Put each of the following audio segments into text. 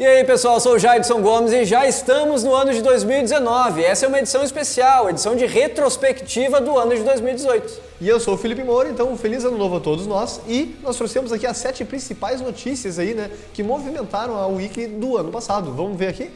E aí pessoal, eu sou o Jaidson Gomes e já estamos no ano de 2019. Essa é uma edição especial, edição de retrospectiva do ano de 2018. E eu sou o Felipe Moura, então feliz ano novo a todos nós. E nós trouxemos aqui as 7 principais notícias aí, né, que movimentaram a Weekly do ano passado. Vamos ver aqui?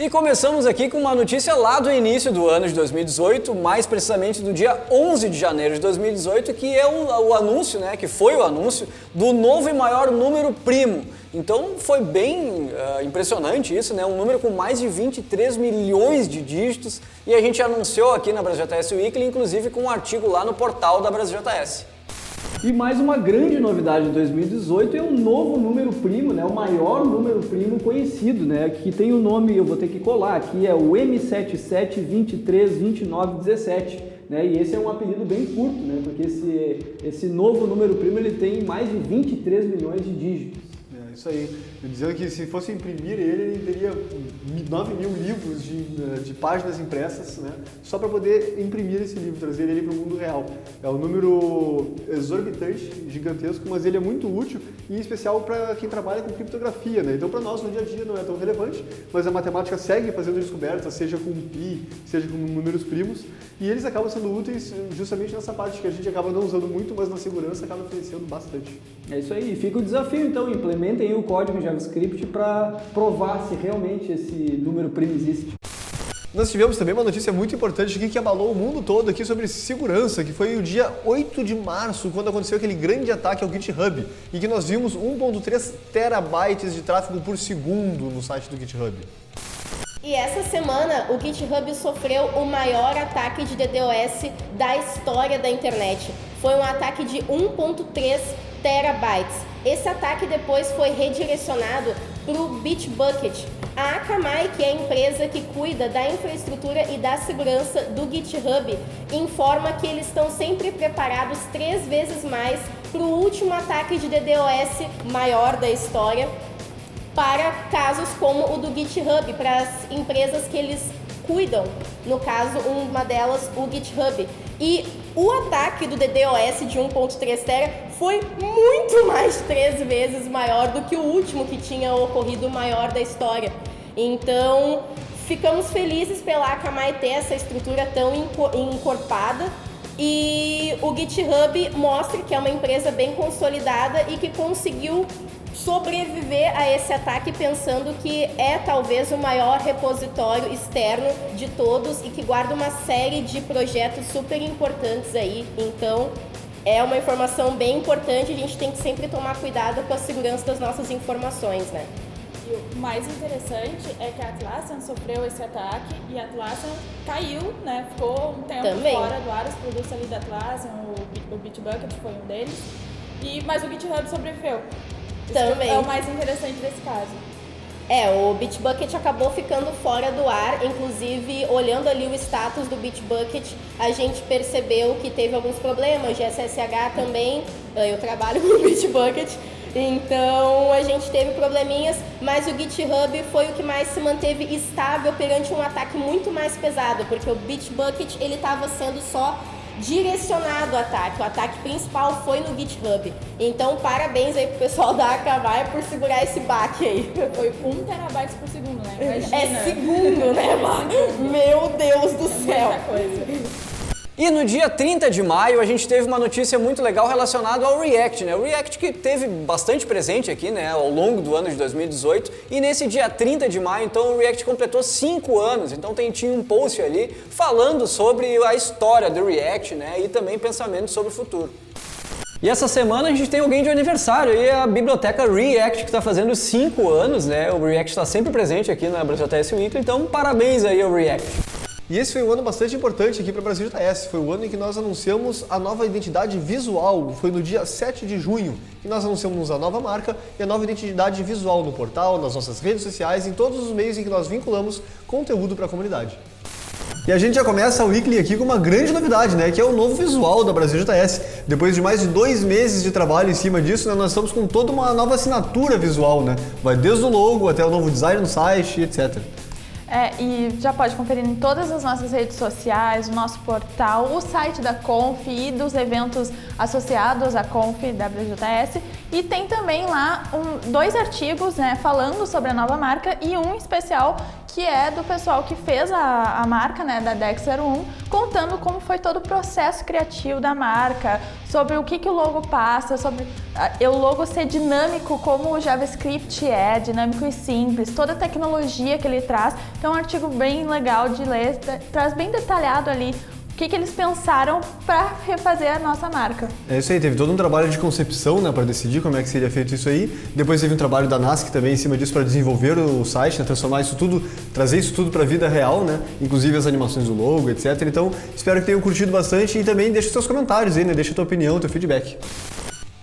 E começamos aqui com uma notícia lá do início do ano de 2018, mais precisamente do dia 11 de janeiro de 2018, que é o anúncio, né, que foi o anúncio do novo e maior número primo. Então foi bem impressionante isso, né, um número com mais de 23 milhões de dígitos, e a gente anunciou aqui na BrasilJS Weekly, inclusive com um artigo lá no portal da BrasilJS. E mais uma grande novidade de 2018 é um novo número primo, né? O maior número primo conhecido, né? Que tem o nome, eu vou ter que colar aqui, é o M77232917, né? E esse é um apelido bem curto, né? Porque esse novo número primo ele tem mais de 23 milhões de dígitos. É isso aí. Dizendo que se fosse imprimir ele teria 9 mil livros de páginas impressas, né? Só para poder imprimir esse livro, trazer ele para o mundo real. É um número exorbitante, gigantesco, mas ele é muito útil e em especial para quem trabalha com criptografia, né? Então para nós no dia a dia não é tão relevante, mas a matemática segue fazendo descobertas, seja com pi, seja com números primos, e eles acabam sendo úteis justamente nessa parte que a gente acaba não usando muito, mas na segurança acaba influenciando bastante. É isso aí. Fica o desafio, então, implementem o código JavaScript para provar se realmente esse número primo existe. Nós tivemos também uma notícia muito importante aqui que abalou o mundo todo aqui sobre segurança, que foi o dia 8 de março, quando aconteceu aquele grande ataque ao GitHub, e que nós vimos 1.3 terabytes de tráfego por segundo no site do GitHub. E essa semana o GitHub sofreu o maior ataque de DDoS da história da internet. Foi um ataque de 1.3 terabytes. Esse ataque depois foi redirecionado para o Bitbucket. A Akamai, que é a empresa que cuida da infraestrutura e da segurança do GitHub, informa que eles estão sempre preparados 3 vezes mais para o último ataque de DDoS maior da história, para casos como o do GitHub, para as empresas que eles cuidam, no caso, uma delas, o GitHub. E o ataque do DDoS de 1.3 tera foi muito mais 3 vezes maior do que o último que tinha ocorrido maior da história. Então, ficamos felizes pela Akamai ter essa estrutura tão encorpada, e o GitHub mostra que é uma empresa bem consolidada e que conseguiu sobreviver a esse ataque, pensando que é talvez o maior repositório externo de todos e que guarda uma série de projetos super importantes aí. Então é uma informação bem importante, a gente tem que sempre tomar cuidado com a segurança das nossas informações, né? E o mais interessante é que a Atlassian sofreu esse ataque e a Atlassian caiu, né? Ficou um tempo fora do ar, os produtos ali da Atlassian, o Bitbucket foi um deles, mas o GitHub sobreviveu. Também. É o mais interessante desse caso. O Bitbucket acabou ficando fora do ar, inclusive olhando ali o status do Bitbucket, a gente percebeu que teve alguns problemas, de SSH também, eu trabalho com o Bitbucket, então a gente teve probleminhas, mas o GitHub foi o que mais se manteve estável perante um ataque muito mais pesado, porque o Bitbucket ele estava sendo só direcionado ao ataque, o ataque principal foi no GitHub. Então parabéns aí pro pessoal da Akamai por segurar esse baque aí. Foi 1 terabyte por segundo, né? Imagina. É segundo, né, meu Deus do céu. Muita coisa. E no dia 30 de maio a gente teve uma notícia muito legal relacionada ao React, né? O React que teve bastante presente aqui, né, ao longo do ano de 2018, e nesse dia 30 de maio, então, o React completou 5 anos, então tinha um post ali falando sobre a história do React, né, e também pensamento sobre o futuro. E essa semana a gente tem alguém de aniversário, e a biblioteca React, que está fazendo 5 anos, né? O React está sempre presente aqui na BrasilJS Weekly, então parabéns aí ao React. E esse foi um ano bastante importante aqui para a BrasilJS. Foi o ano em que nós anunciamos a nova identidade visual. Foi no dia 7 de junho que nós anunciamos a nova marca e a nova identidade visual no portal, nas nossas redes sociais, em todos os meios em que nós vinculamos conteúdo para a comunidade. E a gente já começa a Weekly aqui com uma grande novidade, né? Que é o novo visual da BrasilJS. Depois de mais de 2 meses de trabalho em cima disso, né, nós estamos com toda uma nova assinatura visual, né? Vai desde o logo até o novo design no site, etc. E já pode conferir em todas as nossas redes sociais, o nosso portal, o site da Conf e dos eventos associados à Conf WJS. E tem também lá 2 artigos, né, falando sobre a nova marca e um especial que é do pessoal que fez a marca, né, da Dex 01, contando como foi todo o processo criativo da marca, sobre o que o logo passa, sobre o logo ser dinâmico, como o JavaScript é, dinâmico e simples, toda a tecnologia que ele traz. Então é um artigo bem legal de ler, traz bem detalhado ali o que eles pensaram para refazer a nossa marca. É isso aí, teve todo um trabalho de concepção, né, para decidir como é que seria feito isso aí. Depois teve um trabalho da NASC também em cima disso para desenvolver o site, né, transformar isso tudo, trazer isso tudo para a vida real, né, inclusive as animações do logo, etc. Então, espero que tenham curtido bastante e também deixa seus comentários aí, né, deixa a tua opinião, teu feedback.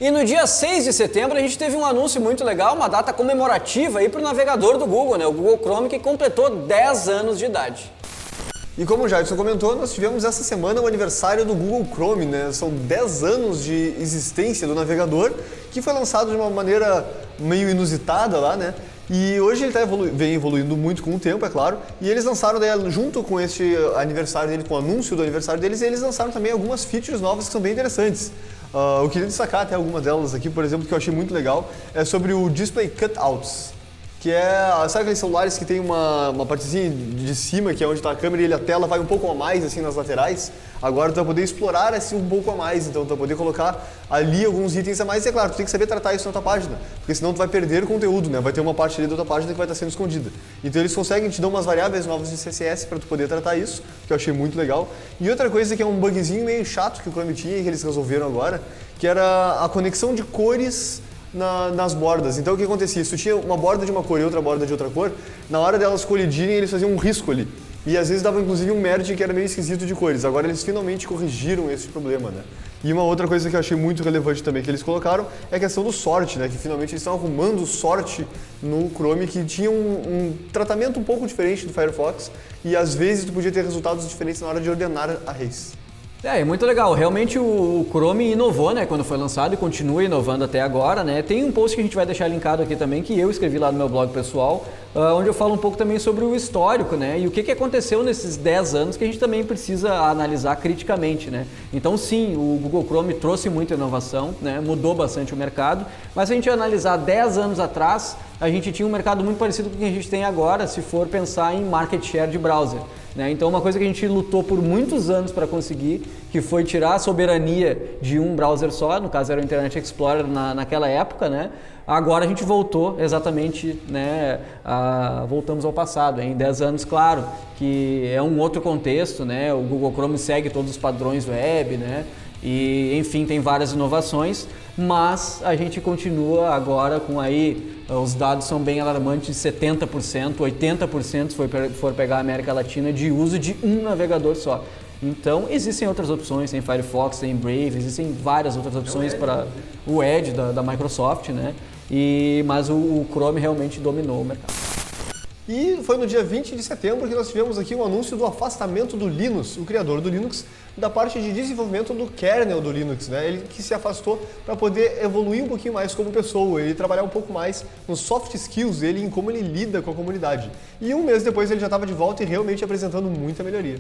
E no dia 6 de setembro a gente teve um anúncio muito legal, uma data comemorativa aí para o navegador do Google, né, o Google Chrome, que completou 10 anos de idade. E como o Jadson comentou, nós tivemos essa semana o aniversário do Google Chrome, né? São 10 anos de existência do navegador, que foi lançado de uma maneira meio inusitada lá, né? E hoje ele vem evoluindo muito com o tempo, é claro, e eles lançaram daí, junto com este aniversário dele, com o anúncio do aniversário deles, eles lançaram também algumas features novas que são bem interessantes. Eu queria destacar até algumas delas aqui, por exemplo, que eu achei muito legal, é sobre o Display Cutouts. Que sabe aqueles celulares que tem uma partezinha de cima, que é onde está a câmera, e a tela vai um pouco a mais assim nas laterais? Agora tu vai poder explorar assim um pouco a mais, então tu vai poder colocar ali alguns itens a mais, e é claro, tu tem que saber tratar isso na tua página, porque senão tu vai perder o conteúdo, né? Vai ter uma parte ali da tua página que vai estar sendo escondida. Então eles conseguem te dar umas variáveis novas de CSS para tu poder tratar isso, que eu achei muito legal. E outra coisa que é um bugzinho meio chato que o Chrome tinha e que eles resolveram agora, que era a conexão de cores nas bordas. Então o que acontecia? Se tu tinha uma borda de uma cor e outra borda de outra cor, na hora delas colidirem eles faziam um risco ali. E às vezes dava inclusive um merge que era meio esquisito de cores. Agora eles finalmente corrigiram esse problema, né? E uma outra coisa que eu achei muito relevante também que eles colocaram é a questão do sort, né? Que finalmente eles estão arrumando o sort no Chrome, que tinha um tratamento um pouco diferente do Firefox, e às vezes tu podia ter resultados diferentes na hora de ordenar arrays. É muito legal. Realmente o Chrome inovou, né, quando foi lançado e continua inovando até agora, né? Tem um post que a gente vai deixar linkado aqui também, que eu escrevi lá no meu blog pessoal, onde eu falo um pouco também sobre o histórico, né? E o que aconteceu nesses 10 anos que a gente também precisa analisar criticamente, né? Então sim, o Google Chrome trouxe muita inovação, né? Mudou bastante o mercado, mas se a gente analisar 10 anos atrás, a gente tinha um mercado muito parecido com o que a gente tem agora, se for pensar em market share de browser. Então uma coisa que a gente lutou por muitos anos para conseguir, que foi tirar a soberania de um browser só, no caso era o Internet Explorer naquela época, né? Agora a gente voltou exatamente, né? Voltamos ao passado, em 10 anos, claro, que é um outro contexto, né? O Google Chrome segue todos os padrões web, né? E enfim, tem várias inovações, mas a gente continua agora com aí, os dados são bem alarmantes, 70%, 80% se for pegar a América Latina, de uso de um navegador só. Então existem outras opções, tem Firefox, tem Brave, existem várias outras opções para o Edge da Microsoft, né? Mas o Chrome realmente dominou o mercado. E foi no dia 20 de setembro que nós tivemos aqui o anúncio do afastamento do Linus, o criador do Linux, da parte de desenvolvimento do kernel do Linux, né? Ele que se afastou para poder evoluir um pouquinho mais como pessoa, ele trabalhar um pouco mais nos soft skills dele, em como ele lida com a comunidade. E um mês depois ele já estava de volta e realmente apresentando muita melhoria.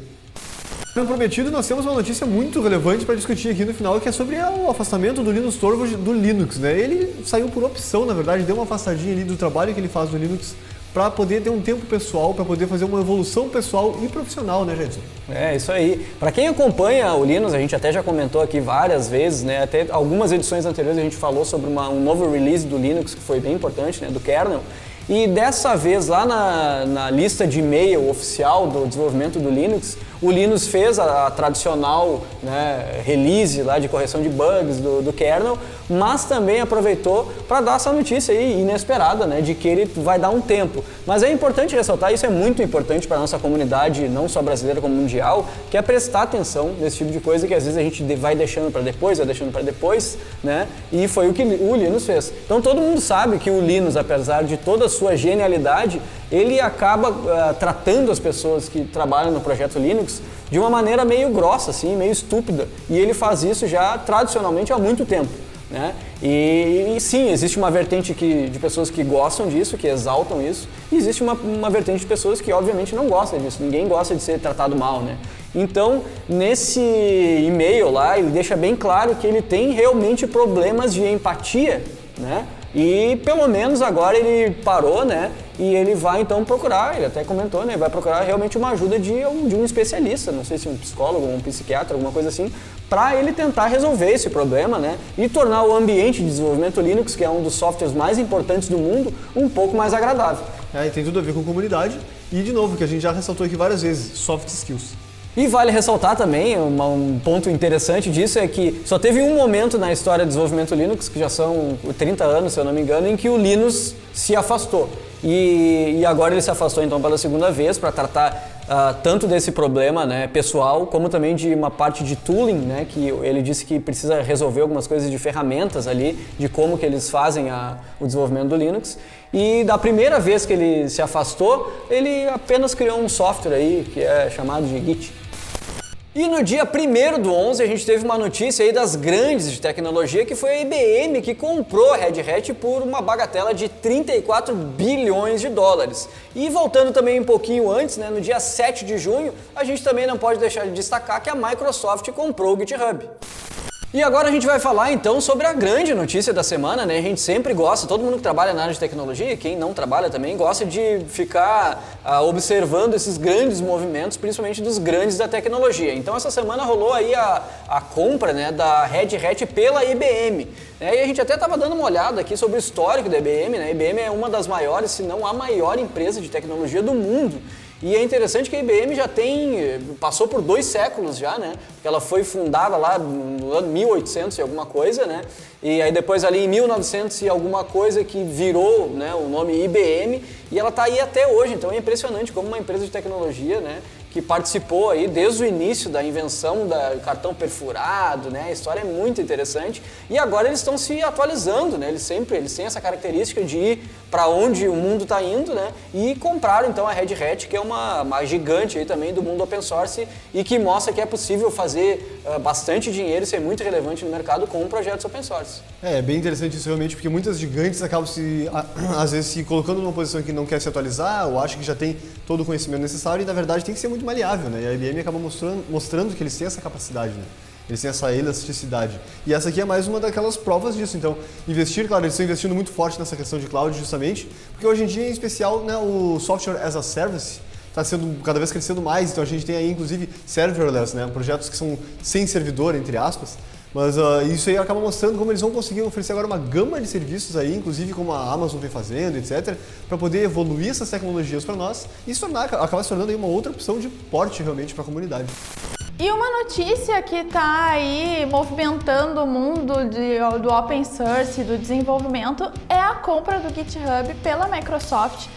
Como prometido, nós temos uma notícia muito relevante para discutir aqui no final, que é sobre o afastamento do Linus Torvalds do Linux, né? Ele saiu por opção, na verdade, deu uma afastadinha ali do trabalho que ele faz no Linux, para poder ter um tempo pessoal, para poder fazer uma evolução pessoal e profissional, né, gente? É, isso aí. Para quem acompanha o Linux, a gente até já comentou aqui várias vezes, né? Até algumas edições anteriores a gente falou sobre um novo release do Linux, que foi bem importante, né? Do kernel. E dessa vez, lá na lista de e-mail oficial do desenvolvimento do Linux, o Linus fez a tradicional, né, release lá de correção de bugs do kernel, mas também aproveitou para dar essa notícia aí inesperada, né, de que ele vai dar um tempo. Mas é importante ressaltar, isso é muito importante para a nossa comunidade, não só brasileira como mundial, que é prestar atenção nesse tipo de coisa que às vezes a gente vai deixando para depois, né, e foi o que o Linus fez. Então todo mundo sabe que o Linus, apesar de toda a sua genialidade, ele acaba tratando as pessoas que trabalham no projeto Linux de uma maneira meio grossa, assim, meio estúpida. E ele faz isso já tradicionalmente há muito tempo. né? E sim, existe uma vertente de pessoas que gostam disso, que exaltam isso, e existe uma vertente de pessoas que obviamente não gostam disso, ninguém gosta de ser tratado mal, né? Então, nesse e-mail lá, ele deixa bem claro que ele tem realmente problemas de empatia, né? E pelo menos agora ele parou, né? E ele vai então procurar, ele até comentou, né? Vai procurar realmente uma ajuda de um especialista, não sei se um psicólogo, um psiquiatra, alguma coisa assim, para ele tentar resolver esse problema, né? E tornar o ambiente de desenvolvimento Linux, que é um dos softwares mais importantes do mundo, um pouco mais agradável. E tem tudo a ver com comunidade e, de novo, que a gente já ressaltou aqui várias vezes, soft skills. E vale ressaltar também, um ponto interessante disso é que só teve um momento na história do desenvolvimento Linux, que já são 30 anos, se eu não me engano, em que o Linus se afastou. E agora ele se afastou então pela segunda vez para tratar tanto desse problema, né, pessoal, como também de uma parte de tooling, né, que ele disse que precisa resolver algumas coisas de ferramentas ali, de como que eles fazem o desenvolvimento do Linux. E da primeira vez que ele se afastou, ele apenas criou um software aí que é chamado de Git. E no dia 1º do 11 a gente teve uma notícia aí das grandes de tecnologia, que foi a IBM que comprou a Red Hat por uma bagatela de 34 bilhões de dólares. E voltando também um pouquinho antes, né, no dia 7 de junho, a gente também não pode deixar de destacar que a Microsoft comprou o GitHub. E agora a gente vai falar então sobre a grande notícia da semana, né? A gente sempre gosta, todo mundo que trabalha na área de tecnologia, e quem não trabalha também, gosta de ficar observando esses grandes movimentos, principalmente dos grandes da tecnologia. Então essa semana rolou aí a compra, né, da Red Hat pela IBM. E a gente até estava dando uma olhada aqui sobre o histórico da IBM, né? A IBM é uma das maiores, se não a maior empresa de tecnologia do mundo. E é interessante que a IBM já passou por 2 séculos já, né? Porque ela foi fundada lá no ano 1800 e alguma coisa, né? E aí depois ali em 1900 e alguma coisa que virou, né, o nome IBM, e ela está aí até hoje. Então é impressionante como uma empresa de tecnologia, né, que participou aí desde o início da invenção do cartão perfurado, né? A história é muito interessante. E agora eles estão se atualizando, né? Eles têm essa característica de ir para onde o mundo está indo, né? E compraram então a Red Hat, que é uma gigante aí também do mundo open source e que mostra que é possível fazer bastante dinheiro e ser muito relevante no mercado com projetos open source. É bem interessante isso realmente, porque muitas gigantes acabam às vezes se colocando numa posição que não quer se atualizar ou acha que já tem todo o conhecimento necessário e na verdade tem que ser muito maleável, né? E a IBM acaba mostrando que eles têm essa capacidade, né? Eles têm essa elasticidade. E essa aqui é mais uma daquelas provas disso. Então, claro, eles estão investindo muito forte nessa questão de cloud justamente, porque hoje em dia, em especial, né, o software as a service está sendo cada vez crescendo mais. Então, a gente tem aí, inclusive, serverless, né, projetos que são sem servidor, entre aspas. Mas isso aí acaba mostrando como eles vão conseguir oferecer agora uma gama de serviços aí, inclusive como a Amazon vem fazendo, etc., para poder evoluir essas tecnologias para nós e acaba se tornando aí uma outra opção de porte realmente para a comunidade. E uma notícia que está aí movimentando o mundo do open source, do desenvolvimento, é a compra do GitHub pela Microsoft,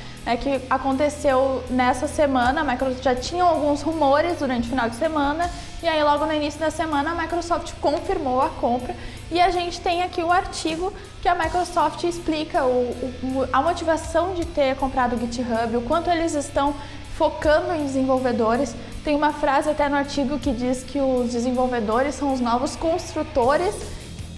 que aconteceu nessa semana. A Microsoft já tinha alguns rumores durante o final de semana, e aí logo no início da semana a Microsoft confirmou a compra, e a gente tem aqui o artigo que a Microsoft explica a motivação de ter comprado o GitHub, o quanto eles estão focando em desenvolvedores. Tem uma frase até no artigo que diz que os desenvolvedores são os novos construtores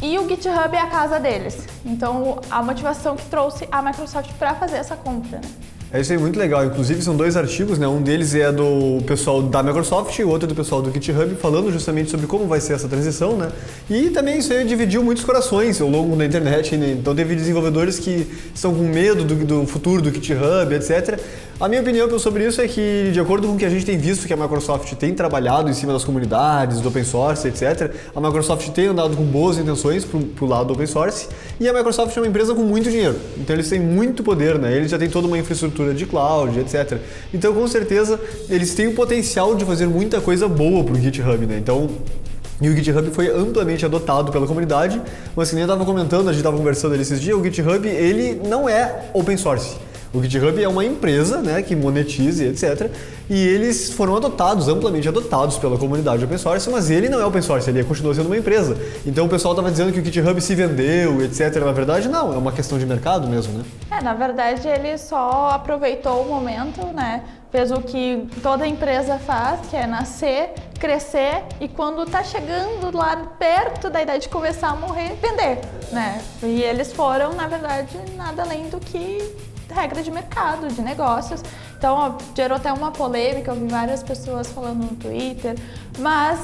e o GitHub é a casa deles. Então, a motivação que trouxe a Microsoft para fazer essa compra, né? É isso aí, muito legal. Inclusive, são 2 artigos, né? Um deles é do pessoal da Microsoft e o outro é do pessoal do GitHub, falando justamente sobre como vai ser essa transição, né? E também isso aí dividiu muitos corações ao longo da internet, né? Então, teve desenvolvedores que estão com medo do futuro do GitHub, etc. A minha opinião sobre isso é que, de acordo com o que a gente tem visto que a Microsoft tem trabalhado em cima das comunidades, do open source, etc., a Microsoft tem andado com boas intenções pro lado do open source, e a Microsoft é uma empresa com muito dinheiro. Então, eles têm muito poder, né? Eles já têm toda uma infraestrutura de cloud, etc. Então, com certeza, eles têm o potencial de fazer muita coisa boa pro GitHub, né? Então, e o GitHub foi amplamente adotado pela comunidade, mas que nem eu estava comentando, a gente estava conversando ali esses dias, o GitHub, ele não é open source. O GitHub é uma empresa, né, que monetiza e etc. E eles foram amplamente adotados pela comunidade open source, mas ele não é open source, ele continua sendo uma empresa. Então o pessoal estava dizendo que o GitHub se vendeu, etc. Na verdade, não, é uma questão de mercado mesmo, né? Na verdade, ele só aproveitou o momento, né? Fez o que toda empresa faz, que é nascer, crescer e quando tá chegando lá perto da idade de começar a morrer, vender, né? E eles foram, na verdade, nada além do que regra de mercado, de negócios. Então, ó, gerou até uma polêmica, eu vi várias pessoas falando no Twitter, mas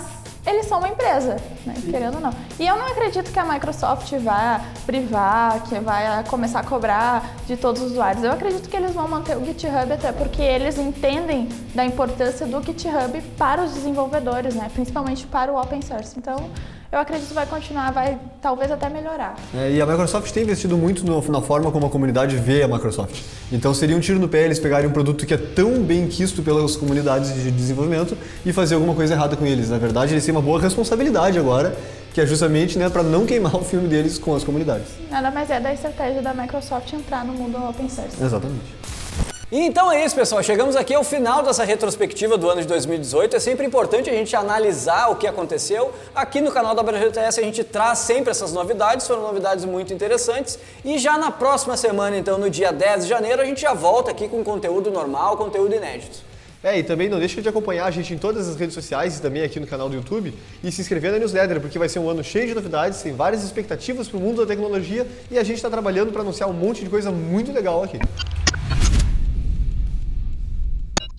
eles são uma empresa, né? Querendo ou não. E eu não acredito que a Microsoft vai privar, que vai começar a cobrar de todos os usuários. Eu acredito que eles vão manter o GitHub até porque eles entendem da importância do GitHub para os desenvolvedores, né? Principalmente para o open source. Então, eu acredito que vai continuar, vai talvez até melhorar. E a Microsoft tem investido muito na forma como a comunidade vê a Microsoft. Então seria um tiro no pé eles pegarem um produto que é tão bem quisto pelas comunidades de desenvolvimento e fazer alguma coisa errada com eles. Na verdade, eles têm uma boa responsabilidade agora, que é justamente, né, para não queimar o filme deles com as comunidades. Nada mais é da estratégia da Microsoft entrar no mundo open source. Exatamente. E então é isso, pessoal. Chegamos aqui ao final dessa retrospectiva do ano de 2018. É sempre importante a gente analisar o que aconteceu. Aqui no canal da BrasileirTS a gente traz sempre essas novidades, foram novidades muito interessantes. E já na próxima semana, então, no dia 10 de janeiro, a gente já volta aqui com conteúdo normal, conteúdo inédito. E também não deixa de acompanhar a gente em todas as redes sociais e também aqui no canal do YouTube e se inscrever na newsletter, porque vai ser um ano cheio de novidades, tem várias expectativas para o mundo da tecnologia e a gente está trabalhando para anunciar um monte de coisa muito legal aqui.